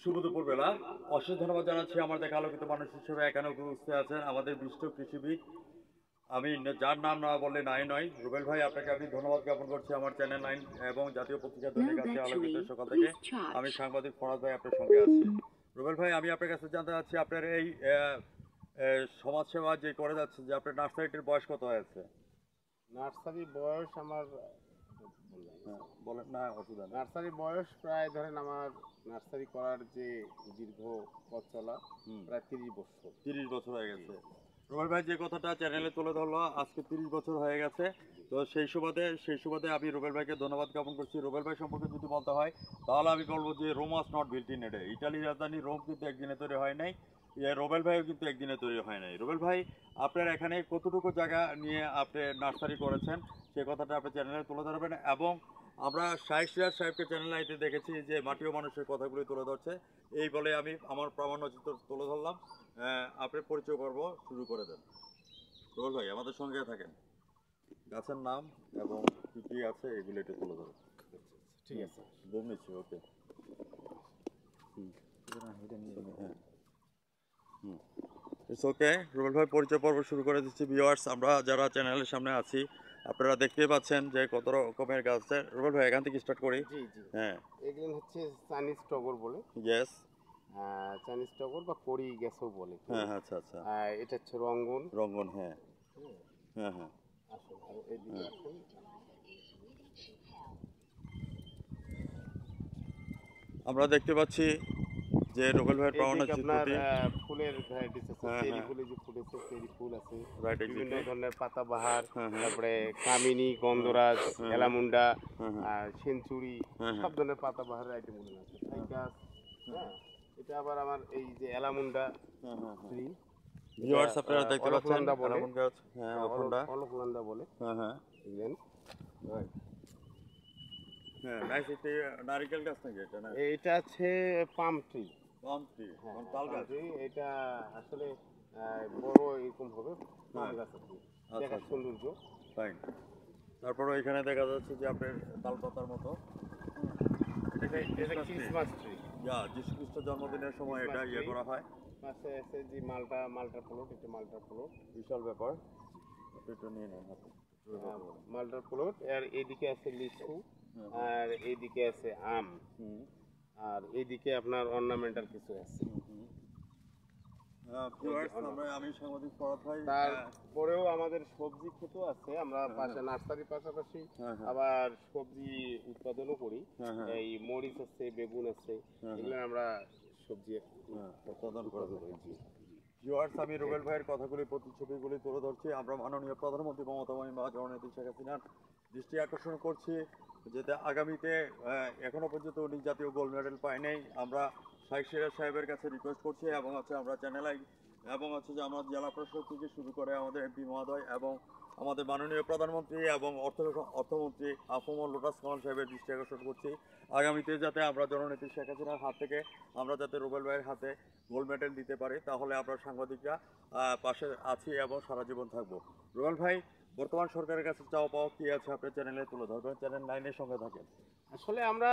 শুভ দুপুরবেলা। অশেষ ধন্যবাদ জানাচ্ছি আমার দেখা আলোকিত মানুষ হিসেবে এখানে উপস্থিত আছেন আমাদের বিশিষ্ট কৃষিবিদ। আমি যার নাম না বললে নাই নয়, রুবেল ভাই, আপনাকে আমি ধন্যবাদ জ্ঞাপন করছি আমার চ্যানেল 9 এবং জাতীয় পত্রিকা দৈনিক আছে আলোকিত সকাল থেকে। আমি সাংবাদিক ফরাদ ভাই আপনার সঙ্গে আছি। রুবেল ভাই, আমি আপনার কাছে জানতে চাচ্ছি আপনার এই সমাজসেবা যে করে যাচ্ছে, যে আপনার নার্সারিটির বয়স কত হয়েছে? নার্সারি বয়স আমার বলেন না, অসুবিধা নেই। নার্সারি বয়স প্রায় ধরেন আমার নার্সারি করার যে দীর্ঘ পথ চলা প্রায় 30 বছর। 30 বছর হয়ে গেছে। রুবেল ভাই যে কথাটা চ্যানেলে তুলে ধরলো, আজকে 30 বছর হয়ে গেছে। তো সেই সুবাদে আমি রুবেল ভাইকে ধন্যবাদ জ্ঞাপন করছি। রুবেল ভাই সম্পর্কে যদি বলতে হয় তাহলে আমি বলবো যে Rome was not built in a day. ইটালির রাজধানী রোম কিন্তু একদিনে তৈরি হয় নাই, রুবেল ভাইও কিন্তু একদিনে তৈরি হয় নাই। রুবেল ভাই, আপনার এখানে কতটুকু জায়গা নিয়ে আপনি নার্সারি করেছেন সে কথাটা আপনি চ্যানেলে তুলে ধরবেন। এবং আমরা শাহেদ সিরাজ সাহেবকে চ্যানেল আইতে দেখেছি যে মাটিও মানুষের কথাগুলি তুলে ধরছে। এই বলে আমি আমার প্রামাণ্য চিত্র তুলে ধরলাম। আপনি পরিচয় পর্ব শুরু করে দেন। রোল ভাই, আমাদের সঙ্গে থাকেন। গাছের নাম এবং কী কী আছে এগুলো একটু তুলে ধরো। ঠিক আছে, বুম নিচ্ছি, ওকে। হ্যাঁ, ইটস ওকে। রুবেল ভাই পরিচয় পর্ব শুরু করে দিচ্ছি। ভিউয়ার্স, আমরা যারা চ্যানেলের সামনে আছি আপনারা দেখতেই পাচ্ছেন যে কত রকমের গাছ আছে। রুবেল ভাই, এখান থেকে স্টার্ট করি। জি জি। হ্যাঁ, এগুলো হচ্ছে চাইনিজ টগর বলে, ইয়েস। চাইনিজ টগর বা কড়ি গ্যাসও বলে কেউ। হ্যাঁ, আচ্ছা আচ্ছা। এটা হচ্ছে রঙ্গন। রঙ্গন, হ্যাঁ হ্যাঁ হ্যাঁ। আসুন আর এদিকে আসুন। আমরা দেখতে পাচ্ছি যে রুবেল ভাইয়ের পাওনা এইদিকে আপনার চিত্রটি। ফুলের ভ্যারাইটিস আছে, হ্যাঁ চেরি হ্যাঁ, ফুলে যে ফুটেছে চেরি ফুল আছে, রাইট, বিভিন্ন এক্স্যাক্টলি। ধরনের পাতাবাহার, হ্যাঁ হ্যাঁ তারপরে কামিনী, গন্ধরাজ, হ্যাঁ এলামুন্ডা, হ্যাঁ হ্যাঁ সেঞ্চুরি, হ্যাঁ সব ধরনের পাতাবাহারের আইটেমগুলো আছে। ফাইকাস, হ্যাঁ, এটা আবার আমার এই যে এলামুন্ডা হ্যাঁ হ্যাঁ। ট্রি, এটা ভিউয়ার্স, আপনারা দেখতে পাচ্ছেন অলকনন্দা বলে। আলামন গাছ। হ্যাঁ, অখন্ডা। অলকনন্দা বলে, হ্যাঁ হ্যাঁ বুঝলেন? হ্যাঁ, নাইস। একটি নারিকেল গাছ নাকি এটা? না, এটা আছে পাম ট্রি। পাম ট্রি, হ্যাঁ, তাল পাম গাছ। ট্রি। এটা আসলে বড় এরকম হবে, পাম হ্যাঁ, গাছ আর কি, আচ্ছা দেখার আচ্ছা, সৌন্দর্য। ফাইন। তারপরে এখানে দেখা যাচ্ছে যে আপনার তাল পাতার মতো। এটা কি এটা ক্রিসমাস ট্রি? Christmas tree. যা যিশু খ্রিস্টের জন্মদিনের সময় এটা ক্রিসমাস ইয়ে ট্রি। করা হয়। পাশে আছে যে মালটার প্লট, এটা মালটার প্লট। বিশাল ব্যাপার। আপনি একটু নিয়ে নেন হাতে। মালটার প্লট। আর এইদিকে আছে লিচু, হুম আর এইদিকে আছে আম, হুম আর এইদিকে আপনার অর্নামেন্টাল কিছু আছে। হুম। ভিউয়ার্স, আমি সাংবাদিক ফরাদ ভাই। তারপরেও আমাদের সবজি ক্ষেতও আছে, আমরা পাশে নার্সারির পাশাপাশি হ্যাঁ হ্যাঁ আবার সবজি উৎপাদনও করি। হ্যাঁ হ্যাঁ এই মরিচ আছে, বেগুন আছে, হ্যাঁ এগুলো আমরা সবজি হ্যাঁ, উৎপাদন করে উৎপাদন থাকেন। করি। জি। ভিউয়ার্স, আমি রুবেল ভাইয়ের কথাগুলি, প্রতিচ্ছবিগুলি তুলে ধরছি। আমরা মাননীয় প্রধানমন্ত্রী মমতা বন্দ্যোপাধ্যায় জননেত্রী শেখ হাসিনার দৃষ্টি আকর্ষণ করছি যাতে আগামীতে, এখনো পর্যন্ত উনি জাতীয় গোল্ড মেডেল পায় নাই। আমরা শাহেদ সিরাজ সাহেবের কাছে রিকোয়েস্ট করছি এবং আমরা চ্যানেলাই এবং যে আমার জেলা প্রশাসক থেকে শুরু করে আমাদের এমপি মহোদয় এবং আমাদের মাননীয় প্রধানমন্ত্রী এবং অর্থমন্ত্রী আফমর লোটাস কামাল সাহেবের দৃষ্টি আকর্ষণ করছি আগামীতে যাতে আমরা জননেত্রী শেখ হাসিনার হাত থেকে আমরা যাতে রুবেল ভাইয়ের হাতে গোল্ড মেডেল দিতে পারি, তাহলে আমরা সাংবাদিকরা পাশে আছি এবং সারা জীবন থাকবো। রুবেল ভাই, বর্তমান সরকারের কাছে চাওয়া পাওয়া কী আছে আপনার চ্যানেলে তুলে ধরবেন। চ্যানেল 9-এর সঙ্গে থাকেন। আসলে আমরা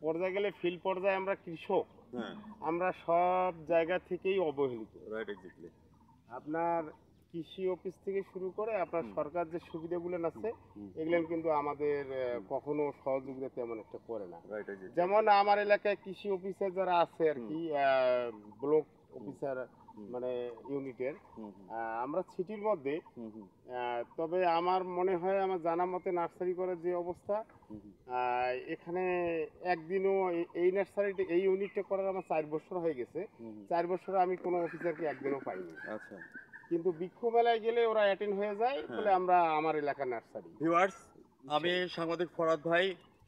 পর্যায়ে গেলে ফিল্ড পর্যায়ে আমরা কৃষক, হ্যাঁ, আমরা সব জায়গা থেকেই অবহেলিত। Right, exactly. আপনার কৃষি অফিস থেকে শুরু করে আপনার সরকার যে সুবিধাগুলো আছে, হুম, এগুলো কিন্তু আমাদের কখনো সহযোগিতা তেমন একটা করে না। Right, exactly. যেমন আমার এলাকায় কৃষি অফিসার যারা আছে আর কি, ব্লক অফিসার মানে ইউনিটের, হুম হুম আমরা সিটির মধ্যে, হুম হুম তবে আমার মনে হয় আমার জানা মতে নার্সারি করার যে অবস্থা, হুম হুম। এখানে একদিনও এই নার্সারিটা এই ইউনিটটা করার আমার 4 বছর হয়ে গেছে। 4 বছরে আমি কোনো অফিসারকে একদিনও পাইনি। আচ্ছা। কিন্তু বৃক্ষ মেলায় গেলে ওরা অ্যাটেন্ড হয়ে যায় বলে আমরা আমার এলাকার নার্সারি। ভিউয়ার্স, আমি সাংবাদিক ফরাদ ভাই।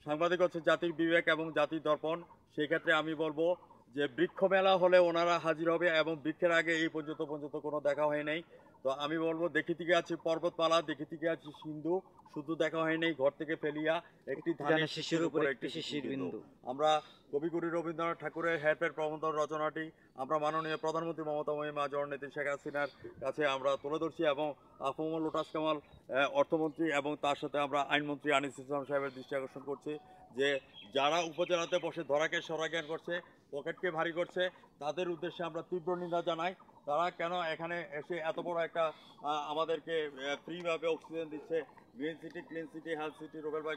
সাংবাদিক হচ্ছে জাতির বিবেক এবং জাতির দর্পণ। সেই ক্ষেত্রে আমি বলবো যে বৃক্ষ মেলা হলে ওনারা হাজির হবে এবং বৃক্ষের আগে এই পর্যন্ত কোনো দেখা হয় নাই। তো আমি বলবো দেখি থেকে আছে পর্বতমালা, দেখি থেকে আছে সিন্ধু, শুধু দেখা হয় নাই ঘর থেকে ফেলিয়া একটি ধানের শিশির উপরে একটি শিশির বিন্দু। আমরা কবিগুরু রবীন্দ্রনাথ ঠাকুরের হেরফের প্রবন্ধ রচনাটি আমরা মাননীয় প্রধানমন্ত্রী মমতা মহিমা জননেত্রী শেখ হাসিনার কাছে আমরা তুলে ধরছি এবং আফমর লোটাস কামাল অর্থমন্ত্রী এবং তার সাথে আমরা আইনমন্ত্রী আনিস ইসলাম সাহেবের দৃষ্টি আকর্ষণ করছি যে যারা উপজেলাতে বসে ধরাকে সরাজ্ঞান করছে, পকেটকে ভারী করছে, তাদের উদ্দেশ্যে আমরা তীব্র নিন্দা জানাই। তারা কেন এখানে এসে এত বড় একটা আমাদেরকে ফ্রিভাবে অক্সিজেন দিচ্ছে, green city, clean city, health city Rubel ভাই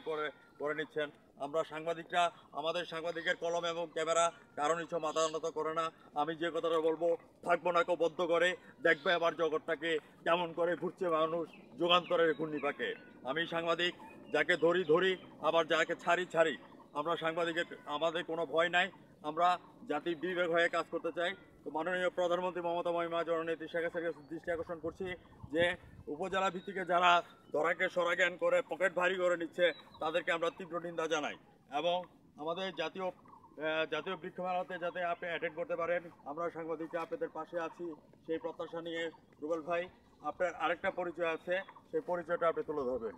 করে নিচ্ছেন। আমরা সাংবাদিকরা, আমাদের সাংবাদিকের কলম এবং ক্যামেরা কারণ ইচ্ছা মাথা উন্নত করে না। আমি যে কথাটা বলবো, থাকবো না বদ্ধ করে, দেখবে আবার জগৎটাকে কেমন করে ঘুরছে মানুষ যুগান্তরের ঘূর্ণিপাকে। আমি সাংবাদিক, যাকে ধরি ধরি, আবার যাকে ছাড়ি ছাড়ি। আমরা সাংবাদিকের, আমাদের কোনো ভয় নাই। আমরা জাতির বিবেক হয়ে কাজ করতে চাই। তো মাননীয় প্রধানমন্ত্রী মমতা মহিমা জননেত্রী শেখ হাসিনার কাছে দৃষ্টি আকর্ষণ করছি যে উপজেলা ভিত্তিকে যারা ধরাকে সরাজ্ঞান করে পকেট ভারী করে নিচ্ছে, তাদেরকে আমরা তীব্র নিন্দা জানাই। এবং আমাদের জাতীয় বৃক্ষ মেলাতে যাতে আপনি অ্যাটেন্ড করতে পারেন, আমরা সাংবাদিকরা আপনাদের পাশে আছি সেই প্রত্যাশা নিয়ে। রুবেল ভাই, আপনার আরেকটা পরিচয় আছে, সেই পরিচয়টা আপনি তুলে ধরবেন।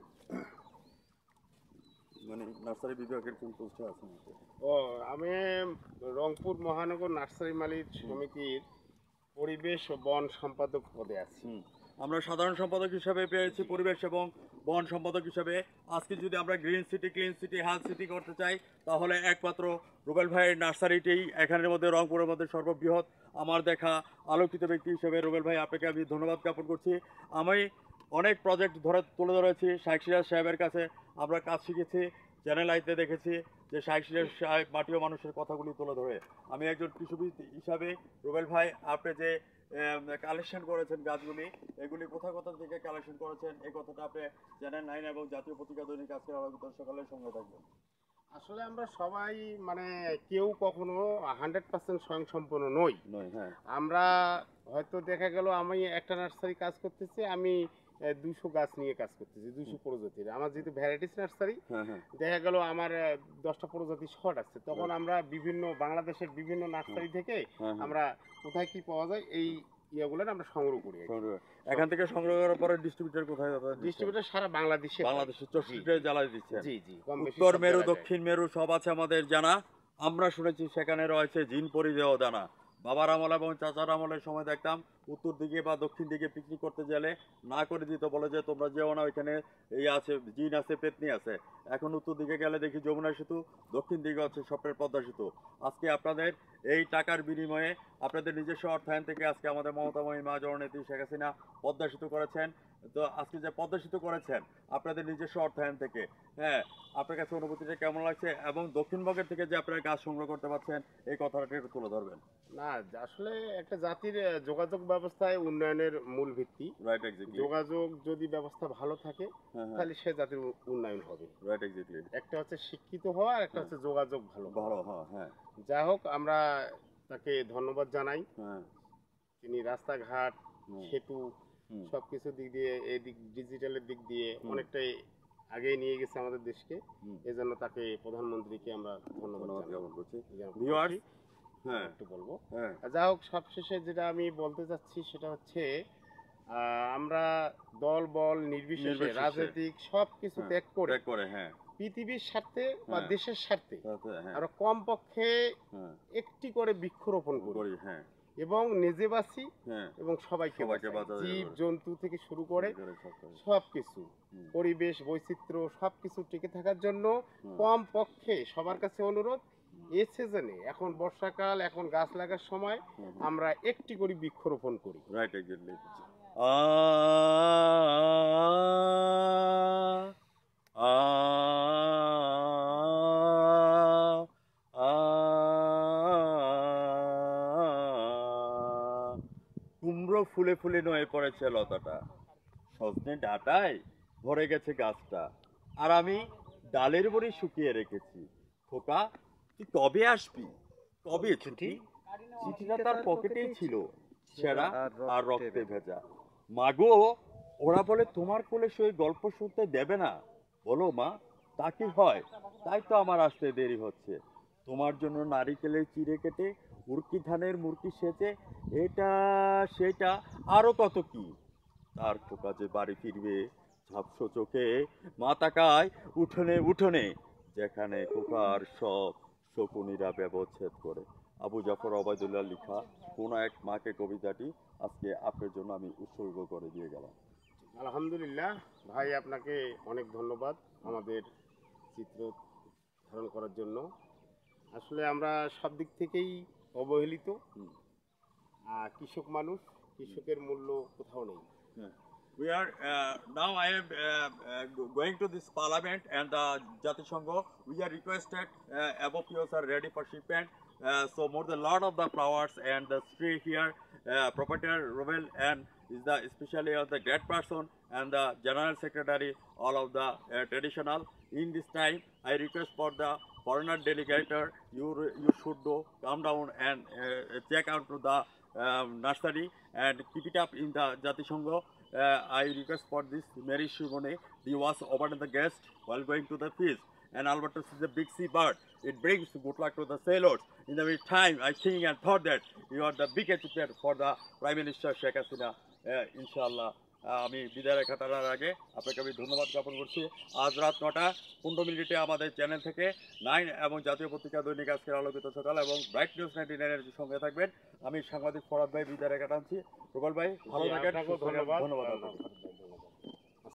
মানে নার্সারি বিভাগের কোন পোস্টে আছেন? ও, আমি রংপুর মহানগর নার্সারি মালিক সমিতির পরিবেশ ও বন সম্পাদক পদে আছি। আমরা সাধারণ সম্পাদক হিসাবে পেয়েছি পরিবেশ এবং বন সম্পাদক হিসাবে। আজকে যদি আমরা green city, clean city, health city করতে চাই, তাহলে একমাত্র রুবেল ভাইয়ের নার্সারিটি এখানের মধ্যে, রংপুরের মধ্যে সর্ববৃহৎ। আমার দেখা আলোকিত ব্যক্তি হিসেবে রুবেল ভাই আপনাকে আমি ধন্যবাদ জ্ঞাপন করছি। আমি অনেক প্রজেক্ট তুলে ধরেছি শাইখ সিরাজ সাহেবের কাছে, আমরা কাজ শিখেছি, চ্যানেল আইতে দেখেছি যে শাইখ সিরাজ সাহেব মাটি ও মানুষের কথাগুলি তুলে ধরে। আমি একজন কৃষিবিদ হিসাবে রুবেল ভাই, আপনি যে কালেকশন করেছেন গাছগুলি, এগুলি কোথা থেকে কালেকশন করেছেন, এই কথাটা আপনি চ্যানেল 9 এবং জাতীয় পত্রিকা দৈনিক আজকের আলোকিত সকালের সঙ্গে থাকবেন। আসলে আমরা সবাই মানে কেউ কখনো 100% স্বয়ংসম্পূর্ণ নই। হ্যাঁ, আমরা হয়তো দেখা গেল আমি একটা নার্সারি কাজ করতেছি, আমি 200 গাছ নিয়ে কাজ করতেছি, 200 প্রজাতির। আমার যেহেতু ভ্যারাইটিস নার্সারি, হ্যাঁ, হ্যাঁ, দেখা গেল আমার 10টা প্রজাতি শর্ট আছে। তখন আমরা বিভিন্ন বাংলাদেশের বিভিন্ন নার্সারি থেকে হ্যাঁ, হ্যাঁ। আমরা কোথায় কি পাওয়া যায় এই ইয়েগুলো আমরা সংগ্রহ করি। এখান থেকে সংগ্রহ করার পরে ডিস্ট্রিবিউটর কোথায় ডিস্ট্রিবিউটর সারা বাংলাদেশে, বাংলাদেশের 64 জেলায় দিচ্ছে। জি জি, কম বেশি উত্তর সব মেরু, জায়গায় দক্ষিণ মেরু সব আছে আমাদের জানা। আমরা শুনেছি সেখানে রয়েছে জিন পরিদেহ দানা। বাবার আমল এবং চাচার আমলের সময় দেখতাম উত্তর দিকে বা দক্ষিণ দিকে পিকনিক করতে গেলে না করে দিত, বলে যে তোমরা যেও না, ওইখানে এই আছে, জিন আছে, পেতনি আছে। এখন উত্তর দিকে গেলে দেখি যমুনা সেতু, দক্ষিণ দিকে হচ্ছে স্বপ্নের পদ্মা সেতু। আজকে আপনাদের এই টাকার বিনিময়ে, আপনাদের নিজস্ব অর্থায়ন থেকে আজকে আমাদের মমতাময়ী মা জননেত্রী শেখ হাসিনা পদ্মা সেতু করেছেন। তো আজকে যে পদ্মা সেতু করেছেন আপনাদের নিজস্ব অর্থায়ন থেকে, হ্যাঁ, আপনার কাছে অনুভূতিটা কেমন লাগছে? এবং দক্ষিণবঙ্গের থেকে যে আপনারা গাছ সংগ্রহ করতে পারছেন, এই কথাটা একটু তুলে ধরবেন। না, আসলে একটা জাতির যোগাযোগ ব্যবস্থায় উন্নয়নের মূল ভিত্তি। Right, exactly. যোগাযোগ যদি ব্যবস্থা ভালো থাকে, তাহলে সে জাতির উন্নয়ন হবে। Right, exactly. একটা হচ্ছে শিক্ষিত হওয়া, আর একটা হচ্ছে যোগাযোগ ভালো। হ্যাঁ। যাই হোক, আমরা তাকে ধন্যবাদ জানাই। হ্যাঁ, তিনি রাস্তাঘাট, সেতু সবকিছু দিক দিয়ে, এদিক ডিজিটালের দিক দিয়ে অনেকটাই আগেই নিয়ে গেছে আমাদের দেশকে। এজন্য তাকে, প্রধানমন্ত্রীকে আমরা ধন্যবাদ জ্ঞাপন করছি। ভিউয়ার্স, হ্যাঁ, একটু বলবো। হ্যাঁ, যা হোক, সবশেষে যেটা আমি বলতে চাচ্ছি সেটা হচ্ছে আমরা দল বল নির্বিশেষে রাজনৈতিক সবকিছু ত্যাগ করে হ্যাঁ, পৃথিবীর স্বার্থে বা দেশের স্বার্থে হ্যাঁ, আমরা কমপক্ষে একটি করে বৃক্ষরোপণ করি, হ্যাঁ, এবং নিজে বাঁচি হ্যাঁ, এবং সবাইকে বাঁচাই। বাঁচাই। জীব জন্তু থেকে শুরু করে সবকিছু, পরিবেশ বৈচিত্র্য সবকিছু টিকে থাকার জন্য কমপক্ষে সবার কাছে অনুরোধ, এই সিজনে, এখন বর্ষাকাল, এখন গাছ লাগার সময়, আমরা একটি করে বৃক্ষরোপণ করি। Right, exactly. কুমড়ো ফুলে ফুলে নয়ে পড়েছে লতাটা, সজনে ডাঁটায় ভরে গেছে গাছটা, আর আমি ডালের বড়ি শুকিয়ে রেখেছি। খোকা, তুই কবে আসবি? কবে ছুটি? চিঠিটা তার পকেটেই ছিল, ছেঁড়া আর রক্তে ভেজা। মাগো, ওরা বলে তোমার কোলে সই গল্প শুনতে দেবে না। বলো মা, তা কি হয়? তাই তো আমার আসতে দেরি হচ্ছে। তোমার জন্য নারিকেলের চিড়ে কেটে, উড়কি ধানের মুরকি সেচে, এটা সেটা আরো কত কি। তার খোকা যে বাড়ি ফিরবে ঝাপসো চোখে, মা তাকায় উঠোনে উঠোনে, যেখানে খোকার সব শকুনিরা ব্যবচ্ছেদ করে। আবু জাফর ওবায়দুল্লাহ লিখা কোন এক মাকে কবিতাটি আজকে আপনার জন্য আমি উৎসর্গ করে দিয়ে গেলাম। আলহামদুলিল্লাহ ভাই, আপনাকে অনেক ধন্যবাদ আমাদের চিত্র ধারণ করার জন্য। আসলে আমরা সব দিক থেকেই অবহেলিত। হুম। কৃষক মানুষ, কৃষকের মূল্য কোথাও নেই। We are now I am going to this parliament and the Jatisangho. We are requested above POs are ready for shipment. So more than lot of the flowers and the tree here, proprietor Robel and is the especially of the great person and the general secretary, all of the traditional. In this time, I request for the foreigner delegator, you should do come down and check out to the nursery and keep it up in the Jatisangho. I request for this Mary Shivone, he was over the guest while going to the feast. And albatross is a big sea bird. It brings good luck to the sailors. In the meantime, I think and thought that you are the big achievement for the Prime Minister Sheikh Hasina, inshallah. আমি বিদায় রেখা টানার আগে আপনাকে আমি ধন্যবাদ জ্ঞাপন করছি। আজ রাত 9:15 আমাদের চ্যানেল থেকে 9 এবং জাতীয় পত্রিকা দৈনিক আজকের আলোকিত সকাল এবং ব্রাইট নিউজ 99 সঙ্গে থাকবেন। আমি সাংবাদিক ফরাদ ভাই বিদায় রেখা টানছি। রুবেল ভাই ভালো থাকেন, আপনাকেও ধন্যবাদ। ধন্যবাদ।